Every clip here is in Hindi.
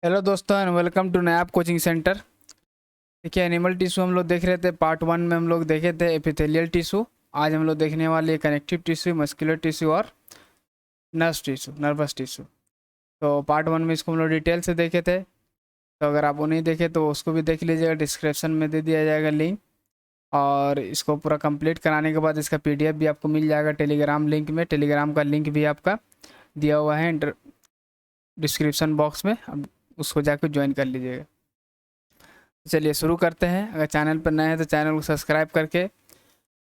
हेलो दोस्तों and welcome to Nap coaching centre. देखिए एनिमल टिश्यू हम लोग देख रहे थे। पार्ट 1 में हम लोग देखे थे एपिथेलियल टिश्यू। आज हम लोग देखने वाले कनेक्टिव टिश्यू, मस्कुलर टिश्यू और नर्वस टिश्यू। तो पार्ट 1 में इसको हम लोग डिटेल से देखे थे। तो अगर आप वो नहीं देखे तो उसको भी देख लीजिएगा, डिस्क्रिप्शन में दे दिया जाएगा लिंक। और इसको पूरा कंप्लीट कराने के बाद इसका पीडीएफ भी आपको मिल जाएगा टेलीग्राम लिंक में। टेलीग्राम का लिंक भी आपका दिया हुआ है डिस्क्रिप्शन बॉक्स में, अब उसको जाकर ज्वाइन कर लीजिएगा। चलिए शुरू करते हैं। अगर चैनल पर नए हैं तो चैनल को सब्सक्राइब करके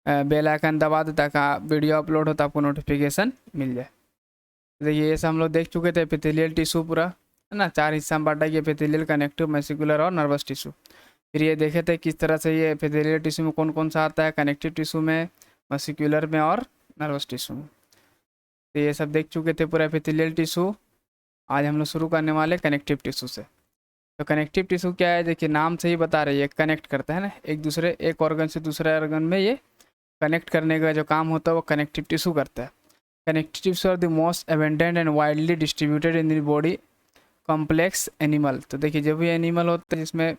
बेल आइकन दबा दो ताकि वीडियो अपलोड हो तो आपको नोटिफिकेशन मिल जाए। देखिए ये सब हम लोग देख चुके थे। एपिथेलियल टिश्यू पूरा है ना, 4 हिस्सा में बांटा गया, एपिथेलियल, कनेक्टिव, मस्कुलर और नर्वस टिश्यू। फिर ये देखे थे किस तरह से ये एपिथेलियल टिश्यू में कौन कौन सा आता है, कनेक्टिव टिश्यू में, मस्कुलर में और नर्वस टिश्यू में। तो ये सब देख चुके थे पूरा एपिथेलियल टिश्यू। आज हम लोग शुरू करने वाले कनेक्टिव टिश्यू से। तो कनेक्टिव टिश्यू क्या है, देखिए नाम से ही बता रही है, कनेक्ट करता है ना एक दूसरे, एक ऑर्गन से दूसरे ऑर्गन में ये कनेक्ट करने का जो काम होता है वो कनेक्टिव टिश्यू करता है। Connective tissue are the most abundant and widely distributed in the body complex animal. तो देखिए जब भी एनिमल होता है जिसमें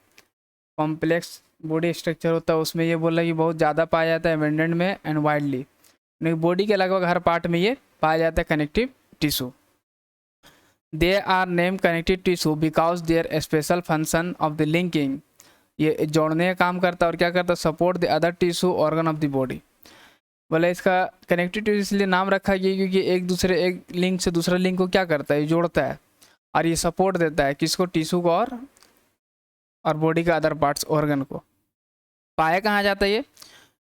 कॉम्प्लेक्स बॉडी स्ट्रक्चर होता है उसमें ये बोला कि बहुत ज़्यादा पाया जाता है एबेंडेंट में एंड वाइडली, बॉडी के लगभग हर पार्ट में ये पाया जाता है connective tissue. They are name connective tissue because their special function of the linking, ये जोड़ने का काम करता है और क्या करता है, support the other tissue organ of the body. बोले इसका कनेक्टिव टिश्यू इसलिए नाम रखा गया क्योंकि एक लिंक से दूसरा लिंक को क्या करता है, ये जोड़ता है और ये सपोर्ट देता है किसको, टिश्यू को और बॉडी का अदर पार्ट्स ऑर्गन को। पाया कहाँ जाता है ये,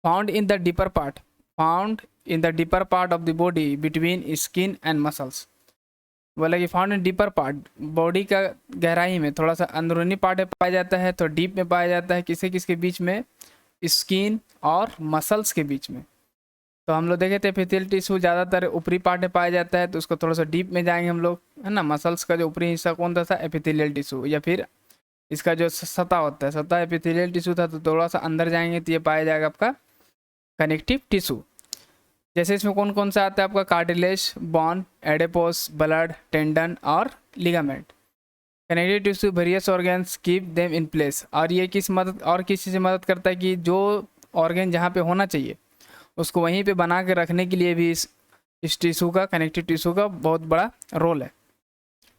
found in the deeper part, found in the deeper part of the body between skin and muscles. बोला कि found in deeper part, body का गहराई में थोड़ा सा अंदरूनी पार्ट में पाया जाता है, तो डीप में पाया जाता है किसके किसके बीच में, स्किन और मसल्स के बीच में। तो हम लोग देखे थे एपिथेलियल टिश्यू ज़्यादातर ऊपरी पार्ट में पाया जाता है, तो उसको थोड़ा सा डीप में जाएंगे हम लोग, है ना। मसल्स का जो ऊपरी हिस्सा कौन था एपिथेलियल टिश्यू, या फिर इसका जो सतह होता है, सतह एपिथेलियल टिश्यू था, तो थोड़ा सा अंदर जाएंगे तो ये पाया जाएगा आपका कनेक्टिव टिश्यू। जैसे इसमें कौन कौन सा आता है आपका, कार्टिलेज, बोन, एडेपोस, ब्लड, टेंडन और ligament. Connective tissue various organs keep them in place, और ये किस चीज़ से मदद करता है कि जो ऑर्गन जहाँ पे होना चाहिए उसको वहीं पे बना के रखने के लिए भी इस टिश्यू का, कनेक्टिव टिश्यू का बहुत बड़ा रोल है।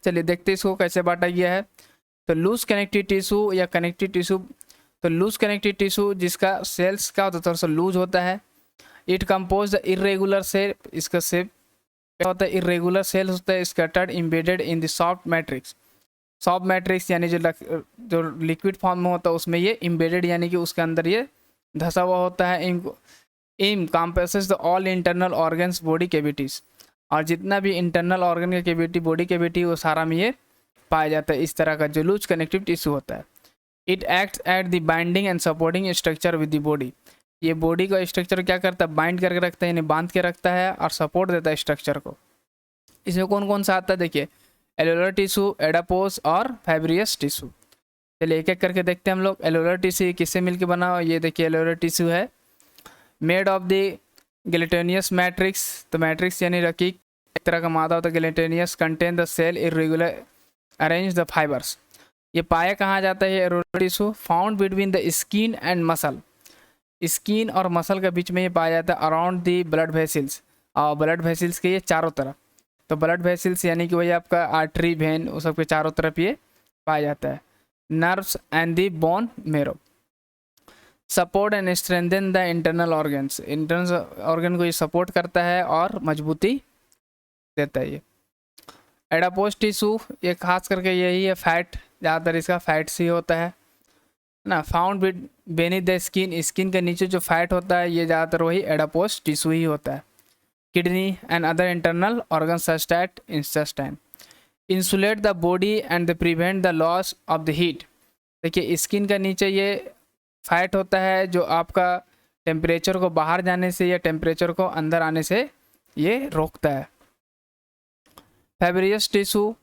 चलिए देखते हैं इसको कैसे बांटा गया है। तो लूज कनेक्टिव टिश्यू या कनेक्टिव टिश्यू, तो लूज कनेक्टिव टिश्यू जिसका सेल्स का होता है थोड़ा सा लूज होता है। It compose the irregular cell, इसका शेप क्या होता है, इरेगुलर सेल्स होता है, scattered embedded in the soft matrix. Soft matrix यानी जो लिक्विड फॉर्म में होता है उसमें ये इम्बेडेड यानी कि उसके अंदर ये धसा हुआ होता है। Encompasses the all internal organs body cavities, और जितना भी इंटरनल ऑर्गन का कैविटी, बॉडी कैविटी, वो सारा में ये पाया जाता है। इस तरह का जो लूज कनेक्टिव टिश्यू होता है। It acts at the binding and supporting structure with the body, ये बॉडी का स्ट्रक्चर क्या करता है, बाइंड करके रखता है, यानी बांध के रखता है और सपोर्ट देता है स्ट्रक्चर को। इसमें कौन कौन सा आता है, देखिए एलोलर टिश्यू, एडापोस और फाइब्रियस टिश्यू। चलिए एक एक करके देखते हैं हम लोग। एलोलर टिश्यू किससे मिलकर बना हो, ये देखिए एलोलर टिश्यू है made of the gelatinous matrix, तो मैट्रिक्स यानी रकीक एक तरह का मादा होता है, gelatinous contain the cell irregular arrange the fibres. ये पाया कहाँ जाता है areolar tissue, found between the skin and muscle, skin और मसल के बीच में ये पाया जाता है अराउंड दी ब्लड वेसिल्स, और ब्लड वेसिल्स के ये चारों तरफ। तो ब्लड वेसिल्स यानी कि वही आपका आर्टरी, वेन, उस सब के चारों तरफ ये पाया जाता है। Nerves and the bone marrow, support and strengthen the internal organs, internal organ को ये सपोर्ट करता है और मजबूती देता है। ये एडापोस टिश्यू ये खास करके यही है, फैट ज़्यादातर इसका फैट से होता है ना। Found beneath the skin, skin के नीचे जो फैट होता है ये ज़्यादातर वही एडापोस टिश्यू ही होता है। Kidney and other internal organ such that intestine insulate the body and the prevent the loss of the heat. देखिए स्किन का नीचे ये फैट होता है जो आपका टेम्परेचर को बाहर जाने से या टेम्परेचर को अंदर आने से ये रोकता है। फाइब्रियस tissue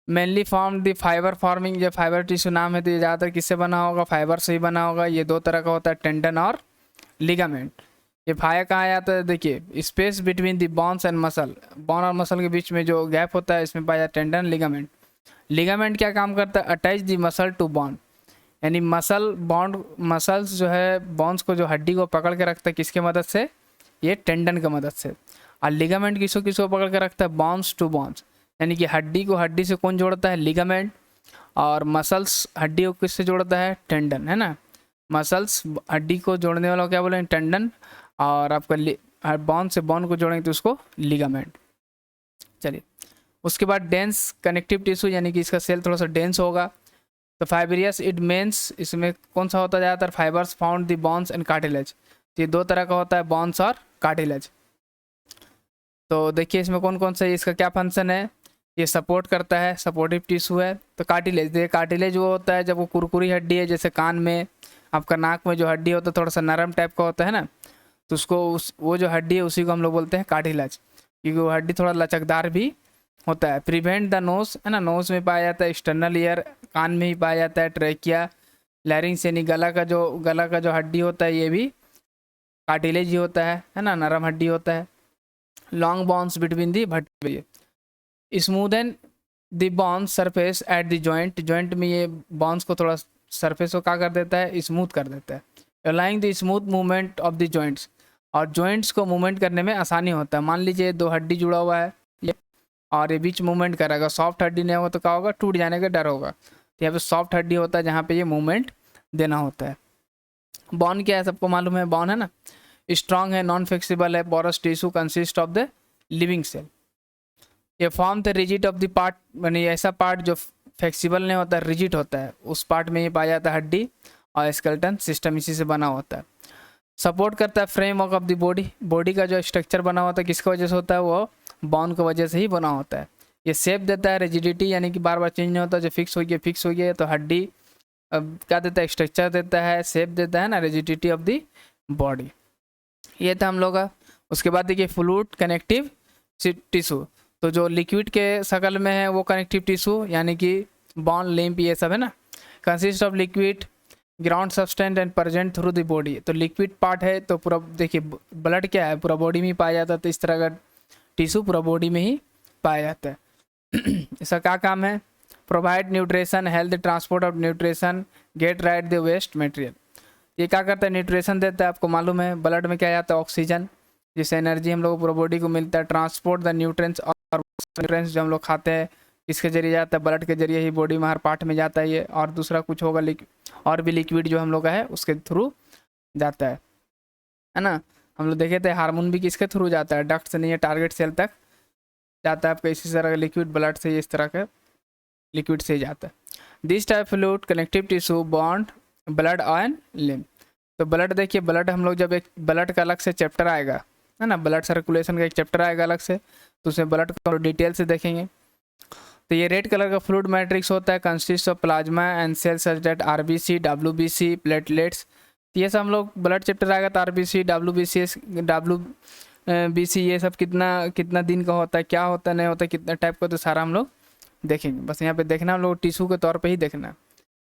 mainly form the fibre forming, जो फाइबर टिश्यू नाम है तो ये ज़्यादातर किससे बना होगा, फाइबर से ही बना होगा। ये दो तरह का होता है, टेंडन और लिगामेंट। ये पाया कहाँ जाता है, देखिए space between the bones and muscle, bone और मसल के बीच में जो गैप होता है इसमें पाया जाता है टेंडन, लिगामेंट। लिगामेंट क्या काम करता है, attach the muscle to bone, यानी मसल बॉन्ड, मसल्स जो है बॉन्ड्स को, जो हड्डी को पकड़ के रखता है किसके मदद से, ये टेंडन की मदद से। और लिगामेंट किसको किसको पकड़ के रखता है, बॉन्ड्स टू बॉन्ड्स, यानी कि हड्डी को हड्डी से कौन जोड़ता है, लिगामेंट, और मसल्स हड्डी को किससे जोड़ता है, टेंडन, है ना। मसल्स हड्डी को जोड़ने वाला क्या बोले, टेंडन, और आपका बॉन्ड से बॉन्ड को जोड़ेंगे तो उसको लिगामेंट। चलिए उसके बाद डेंस कनेक्टिव टिश्यू, यानी कि इसका सेल थोड़ा सा डेंस होगा। तो फाइब्रियस इट मीन्स, इसमें कौन सा होता है ज़्यादातर, fibres found the bones and cartilage. तो ये दो तरह का होता है, बॉन्स और कार्टिलेज। तो देखिए इसमें कौन कौन सा, इसका क्या फंक्शन है, ये सपोर्ट करता है, सपोर्टिव टिश्यू है। तो कार्टिलेज, देखिए कार्टिलेज वो होता है जब वो कुरकुरी हड्डी है, जैसे कान में, आपका नाक में जो हड्डी होता है थोड़ा सा नरम टाइप का होता है ना, तो उसको वो जो हड्डी है उसी को हम लोग बोलते हैं कार्टिलेज, क्योंकि वो हड्डी थोड़ा लचकदार भी होता है। प्रिवेंट द नोज, है ना, नोज में पाया जाता है, एक्सटर्नल ईयर कान में ही पाया जाता है, ट्रेकिया, लैरिंग्स यानी गला का जो हड्डी होता है ये भी कार्टिलेज ही होता है ना, नरम हड्डी होता है। Long bones between the vertebrae, smoothen the bones surface at the joint, joint में ये बॉन्स को थोड़ा सरफेस को क्या कर देता है, स्मूथ कर देता है। Allowing the smooth movement of the joints, और जॉइंट्स को मूवमेंट करने में आसानी होता है। मान लीजिए दो हड्डी जुड़ा हुआ है ये, और ये बीच मूवमेंट करेगा, सॉफ्ट हड्डी नहीं होगा तो क्या होगा, टूट जाने का डर होगा। तो यहाँ पे सॉफ्ट हड्डी होता है जहाँ पे ये मूवमेंट देना होता है। बॉन क्या है, सबको मालूम है, बॉन है ना, स्ट्रॉन्ग है, नॉन फ्लेक्सिबल है, porous tissue consist of the living cell. ये form the rigid of the part, यानी ऐसा पार्ट जो फ्लेक्सिबल नहीं होता, रिजिट होता है, उस पार्ट में ये पाया जाता है हड्डी, और स्केलेटन सिस्टम इसी से बना होता है। सपोर्ट करता है framework of the body, body का जो स्ट्रक्चर बना होता है किसकी वजह से होता है, वो बॉन की वजह से ही बना होता है। ये शेप देता है, रिजिडिटी यानी कि बार बार चेंज नहीं होता, जो फिक्स हो गया फिक्स हो गया। तो हड्डी क्या देता है, स्ट्रक्चर देता है, शेप देता है ना, रिजिडिटी ऑफ द बॉडी। ये था हम लोग का। उसके बाद देखिए फ्लूइड कनेक्टिव टिश्यू, तो जो लिक्विड के शक्ल में है वो कनेक्टिव टिश्यू, यानी कि बॉन, लिम्फ, ये सब है ना। Consist of liquid ground substance and present through the body, तो लिक्विड पार्ट है, तो पूरा देखिए ब्लड क्या है, पूरा बॉडी में ही पाया जाता है, तो इस तरह का टिश्यू पूरा बॉडी में ही पाया जाता है। इसका क्या काम है, provide nutrition, health, transport of nutrition, get rid the waste material. ये क्या करता है, न्यूट्रिशन देता है, आपको मालूम है ब्लड में क्या जाता है, ऑक्सीजन, जिससे एनर्जी हम लोग पूरा बॉडी को मिलता है। ट्रांसपोर्ट द न्यूट्रिएंट्स, और न्यूट्रिएंट्स जो हम लोग खाते हैं इसके जरिए जाता है, ब्लड के जरिए ही बॉडी में हर पार्ट में जाता है ये, और दूसरा कुछ होगा और भी लिक्विड जो हम लोग का है उसके थ्रू जाता है ना। हम लोग देखे थे हार्मोन भी किसके थ्रू जाता है, डक्ट से नहीं है, टारगेट सेल तक जाता है आपका, इसी तरह का लिक्विड ब्लड से, इस तरह का लिक्विड से ही जाता है। This type fluid connective tissue bond blood and lymph. तो ब्लड देखिए, ब्लड हम लोग जब एक ब्लड का अलग से चैप्टर आएगा, है ना, ब्लड सर्कुलेशन का एक चैप्टर आएगा अलग से, तो उसमें ब्लड को डिटेल से देखेंगे। तो ये रेड कलर का फ्लूइड मैट्रिक्स होता है, consist of plasma and cells such that RBC, WBC, platelets. ये सब हम लोग ब्लड चैप्टर आएगा तो आरबीसी, डब्ल्यूबीसी ये सब कितना कितना दिन का होता है, क्या होता है, नहीं होता, कितना टाइप का, तो सारा हम लोग देखेंगे। बस यहाँ पे देखना हम लोग टिश्यू के तौर पे ही देखना।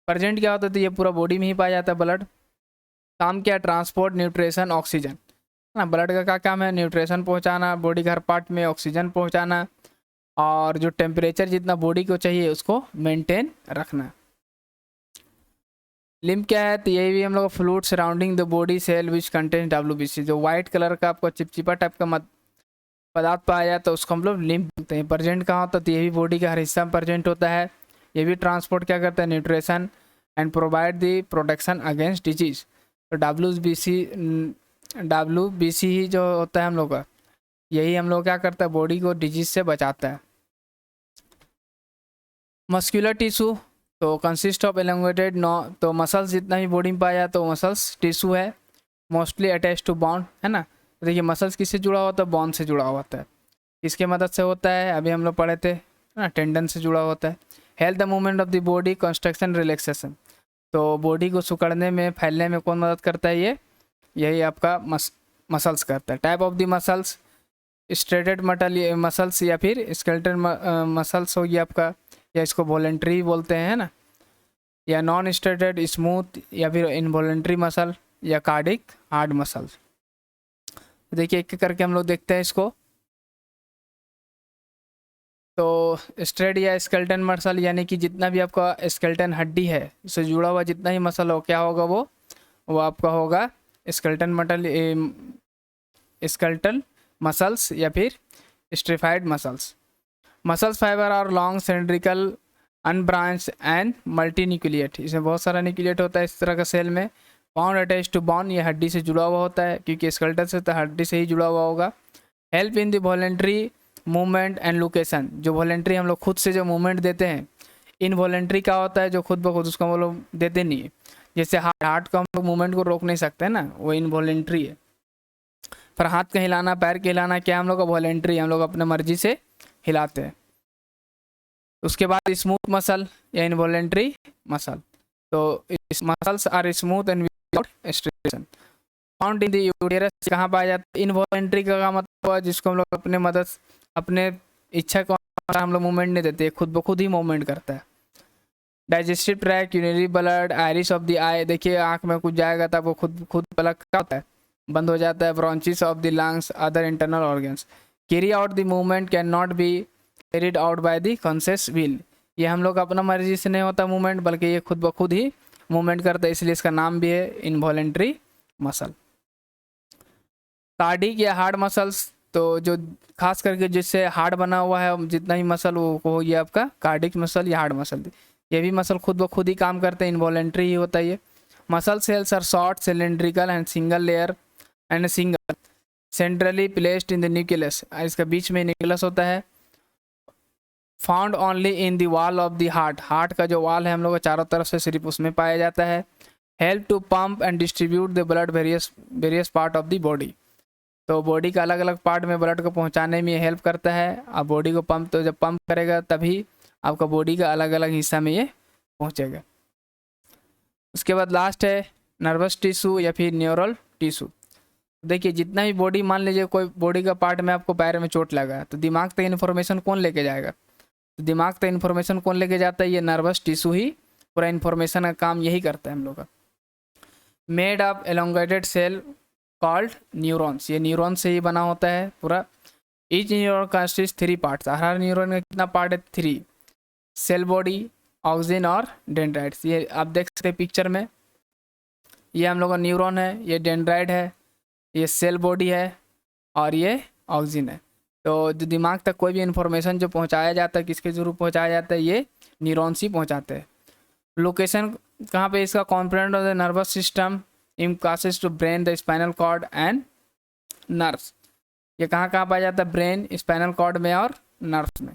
प्रेजेंट क्या होता है, तो ये पूरा बॉडी में ही पाया जाता है ब्लड। काम क्या है, ट्रांसपोर्ट, न्यूट्रिशन, ऑक्सीजन, ना। ब्लड का क्या काम है, न्यूट्रिशन पहुँचाना, बॉडी के हर पार्ट में ऑक्सीजन पहुँचाना, और जो टेम्परेचर जितना बॉडी को चाहिए उसको मेंटेन रखना। लिम्फ क्या है, तो ये भी हम लोग fluid surrounding the body cell which contain WBC, जो वाइट कलर का आपको चिपचिपा टाइप का पदार्थ पाया जाता है उसको हम लोग लिम्फ बोलते हैं। प्रेजेंट कहाँ होता है, तो ये भी बॉडी का हर हिस्सा में प्रेजेंट होता है। ये भी ट्रांसपोर्ट क्या करता है, nutrition and provide the protection against disease. तो डब्ल्यूबीसी ही जो होता है हम लोग का, यही हम लोग क्या करता है, बॉडी को डिजीज से बचाता है। मस्कुलर टिश्यू, तो कंसिस्ट ऑफ एलोंगेटेड तो मसल्स जितना भी बॉडी में पाया जाता है तो मसल्स टिश्यू है, मोस्टली अटैच टू बॉन्ड, है ना। तो देखिए मसल्स किससे जुड़ा होता है, बॉन्ड से जुड़ा होता है। इसके मदद से होता है, अभी हम लोग पढ़े थे ना, टेंडन से जुड़ा होता है। Health the movement of the body, construction, relaxation, तो बॉडी को सिकुड़ने में, फैलने में कौन मदद करता है, यही आपका मसल्स करता है। Type of the muscles, striated muscles या फिर स्केलेटल मसल्स हो गया आपका, या इसको वॉलेंट्री बोलते हैं, है ना, या नॉन स्ट्रेटेड, स्मूथ, या फिर इनवॉलेंट्री मसल, या कार्डिक हार्ड मसल्स। देखिए एक एक करके हम लोग देखते हैं इसको। तो स्ट्रेट या स्केलेटन मसल यानी कि जितना भी आपका स्केलेटन हड्डी है उससे जुड़ा हुआ जितना ही मसल हो क्या होगा वो आपका होगा स्केलेटन स्केलेटल मसल्स या फिर स्ट्रेफाइड मसल्स। मसल्स फाइबर और long cylindrical unbranch and multi nucleate, इसमें बहुत सारा न्यूक्लिएट होता है इस तरह का सेल में। बाउंड अटैच टू बोन, ये हड्डी से जुड़ा हुआ होता है क्योंकि स्केलेटन से तो हड्डी से ही जुड़ा हुआ होगा। Help in the voluntary movement and location, जो वॉलेंट्री हम लोग खुद से जो मूवमेंट देते हैं, इनवॉलेंट्री का होता है जो खुद ब खुद उसको हम लोग देते नहीं है। जैसे हार्ट को हम लोग मूवमेंट को रोक नहीं सकते ना, वो इनवॉलेंट्री है। पर हाथ का हिलाना, पैर का हिलाना क्या हम लोग का वॉलेंट्री, हम लोग अपने मर्जी से हिलाते हैं। उसके बाद स्मूथ मसल या इनवॉलेंट्री मसल, तो muscles are smooth and without striation. Found in the uterus, कहाँ पाया जाता है? इनवॉलेंट्री का मतलब हुआ जिसको हम लोग अपने मदद अपने इच्छा को हम लोग मूवमेंट नहीं देते, खुद ब खुद ही मूवमेंट करता है। Digestive tract, urinary bladder, iris of the eye, देखिए आँख में कुछ जाएगा तब वो खुद पलक का होता है, बंद हो जाता है। Bronchi of the lungs, other internal organs. Carry out the movement can not be carried out by the conscious will, ये हम लोग अपना मर्जी से नहीं होता मूवमेंट, बल्कि ये खुद ब खुद ही मूवमेंट करता है, इसलिए इसका नाम भी है इनवॉलेंट्री मसल। कार्डिक या हार्ड मसल्स, तो जो खास करके जिससे हार्ड बना हुआ है जितना ही मसल वो ये आपका कार्डिक मसल या हार्ड मसल, ये भी मसल खुद ब खुद ही काम करते हैं, इनवॉलेंट्री ही होता है ये। Muscle cells are short, cylindrical and single layer and single centrally placed in the nucleus, इसका बीच में न्यूक्लियस होता है। Found only in the wall of the heart, heart का जो वॉल है हम लोग को चारों तरफ से सिर्फ उसमें पाया जाता है। Help to pump and distribute the blood various part of the body, तो बॉडी का अलग अलग पार्ट में ब्लड को पहुंचाने में ये हेल्प करता है। अब बॉडी को पंप, तो जब पंप करेगा तभी आपका बॉडी का अलग अलग हिस्सा में ये पहुंचेगा। उसके बाद लास्ट है नर्वस टिश्यू या फिर न्यूरल टिश्यू। देखिए जितना भी बॉडी, मान लीजिए कोई बॉडी का पार्ट में आपको पैर में चोट लगा तो दिमाग तक इन्फॉर्मेशन कौन लेके जाएगा? तो दिमाग तक इन्फॉर्मेशन कौन लेके जाता है? ये नर्वस टिश्यू ही पूरा इन्फॉर्मेशन का काम यही करता है हम लोग का। Made of elongated cell called neurons, ये न्यूरॉन से ही बना होता है पूरा। ईच न्यूरॉन कंसिस्ट 3 पार्ट्स, हर न्यूरॉन का कितना पार्ट है? 3। सेल बॉडी, ऑक्सिन और डेंड्राइट्स, ये आप देख सकते हैं पिक्चर में, ये हम लोग का न्यूरॉन है, ये डेंड्राइट है, ये सेल बॉडी है और ये ऑक्सिन है। तो जो दिमाग तक कोई भी इंफॉर्मेशन जो पहुंचाया जाता है किसके जरूर पहुंचाया जाता है? ये न्यूरॉन्स ही पहुंचाते हैं। लोकेशन कहाँ पे इसका? Component of the nervous system encompasses to brain, the spinal cord and nerves, ये कहाँ कहाँ पाया जाता है? ब्रेन, स्पाइनल कॉर्ड में और नर्व्स में।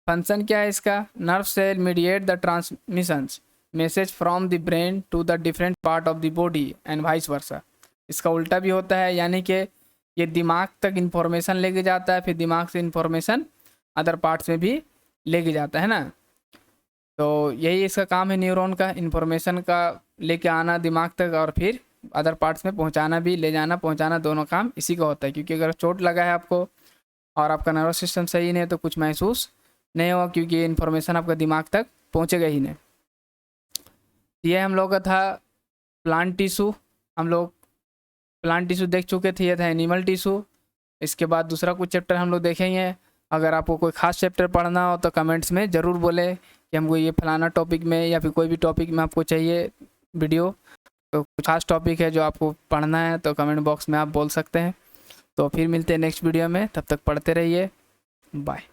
फंक्शन क्या है इसका? Nerve cell mediate the transmissions message from the brain to the different part of the body and vice versa, इसका उल्टा भी होता है, यानी कि ये दिमाग तक इन्फॉर्मेशन लेके जाता है, फिर दिमाग से इन्फॉर्मेशन अदर पार्ट्स में भी लेके जाता है ना। तो यही इसका काम है न्यूरॉन का, इन्फॉर्मेशन का लेके आना दिमाग तक और फिर अदर पार्ट्स में पहुंचाना भी, ले जाना पहुंचाना दोनों काम इसी का होता है। क्योंकि अगर चोट लगा है आपको और आपका नर्वस सिस्टम सही नहीं है तो कुछ महसूस नहीं होगा, क्योंकि ये इन्फॉर्मेशन आपका दिमाग तक पहुंचेगा ही नहीं। ये हम लोग का था प्लांट टिश्यू, हम लोग प्लांट टिश्यू देख चुके थे, ये था एनिमल टिश्यू। इसके बाद दूसरा कुछ चैप्टर हम लोग देखेंगे। अगर आपको कोई खास चैप्टर पढ़ना हो तो कमेंट्स में ज़रूर बोले कि हमको ये फलाना टॉपिक में या फिर कोई भी टॉपिक में आपको चाहिए वीडियो, तो कुछ खास टॉपिक है जो आपको पढ़ना है तो कमेंट बॉक्स में आप बोल सकते हैं। तो फिर मिलते हैं नेक्स्ट वीडियो में, तब तक पढ़ते रहिए, बाय।